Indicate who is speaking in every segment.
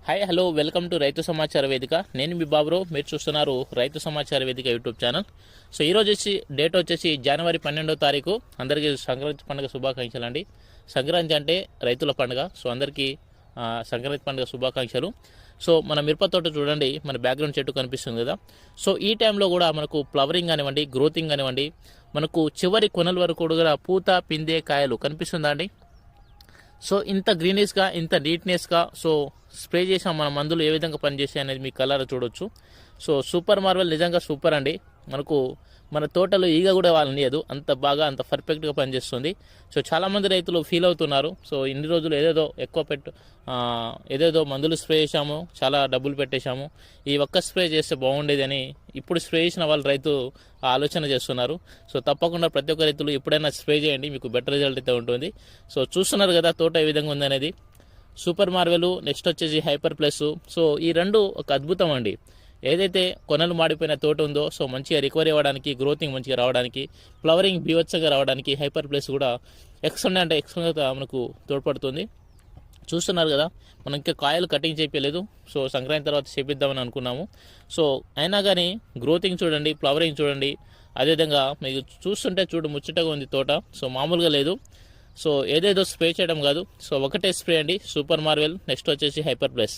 Speaker 1: Hi hello welcome to రైతు సమాచార వేదిక. నేను మీ బాబురావు, మీరు చూస్తున్నారు రైతు సమాచార వేదిక యూట్యూబ్ ఛానల్. సో ఈరోజు డేట్ వచ్చేసి జనవరి 12వ తారీఖు. అందరికీ సంక్రాంతి పండుగ శుభాకాంక్షలు అండి. సంక్రాంతి అంటే రైతుల పండుగ. సో అందరికీ సంక్రాంతి పండుగ శుభాకాంక్షలు. సో మన మిరప తోట చూడండి, మన బ్యాక్గ్రౌండ్ చెట్టు కనిపిస్తుంది కదా. సో ఈ టైంలో కూడా మనకు ఫ్లవరింగ్ కానివ్వండి, గ్రోతింగ్ కానివ్వండి, మనకు చివరి కొనల వరకు కూడా పూత పిందే కాయలు కనిపిస్తుందా అండి. సో ఇంత గ్రీనీస్గా, ఇంత నీట్నెస్గా సో స్ప్రే చేసాం మన మందులు ఏ విధంగా పనిచేసాయి అనేది మీ కలర్ చూడొచ్చు. సో సూపర్ మార్వెల్ నిజంగా సూపర్ అండి. మనకు మన తోటలో ఈగ కూడా వాళ్ళనియదు, అంత బాగా అంత పర్ఫెక్ట్గా పనిచేస్తుంది. సో చాలామంది రైతులు ఫీల్ అవుతున్నారు. సో ఇన్ని రోజులు ఏదేదో మందులు స్ప్రే చేసాము, చాలా డబ్బులు పెట్టేశాము, ఈ ఒక్క స్ప్రే చేస్తే బాగుండేదని ఇప్పుడు స్ప్రే చేసిన వాళ్ళు రైతు ఆలోచన చేస్తున్నారు. సో తప్పకుండా ప్రతి ఒక్క రైతులు ఎప్పుడైనా స్ప్రే చేయండి, మీకు బెటర్ రిజల్ట్ అయితే ఉంటుంది. సో చూస్తున్నారు కదా తోట ఏ విధంగా ఉందనేది. సూపర్ మార్వెల్, నెక్స్ట్ వచ్చేసి హైపర్ ప్లస్. సో ఈ రెండు ఒక అద్భుతం అండి. ఏదైతే కొనలు మాడిపోయిన తోట ఉందో సో మంచిగా రికవరీ అవ్వడానికి, గ్రోతింగ్ మంచిగా రావడానికి, ఫ్లవరింగ్ బీవత్సంగా రావడానికి హైపర్ ప్లస్ కూడా ఎక్సలెంట్గా మనకు తోడ్పడుతుంది. చూస్తున్నారు కదా, మనం ఇంకా కాయలు కటింగ్ చేయలేదు. సో సంక్రాంతి తర్వాత చేపిద్దామని అనుకున్నాము. సో అయినా కానీ గ్రోతింగ్ చూడండి, ఫ్లవరింగ్ చూడండి, అదేవిధంగా మీకు చూస్తుంటే ముచ్చటగా ఉంది తోట. సో మామూలుగా లేదు. సో ఏదేదో స్ప్రే చేయడం కాదు, సో ఒకటే స్ప్రే అండి, సూపర్ మార్వెల్, నెక్స్ట్ వచ్చేసి హైపర్ ప్లస్.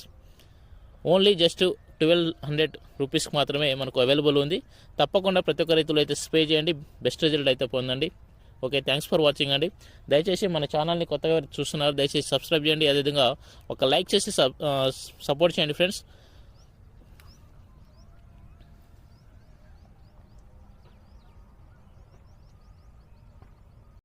Speaker 1: ఓన్లీ జస్ట్ 1200 రూపీస్కి మాత్రమే మనకు అవైలబుల్ ఉంది. తప్పకుండా ప్రతి ఒక్క రైతులు అయితే స్ప్రే చేయండి, బెస్ట్ రిజల్ట్ అయితే పొందండి. ఓకే, థ్యాంక్స్ ఫర్ వాచింగ్ అండి. దయచేసి మన ఛానల్ని కొత్తగా చూస్తున్నారు, దయచేసి సబ్స్క్రైబ్ చేయండి, అదేవిధంగా ఒక లైక్ చేసి సపోర్ట్ చేయండి ఫ్రెండ్స్.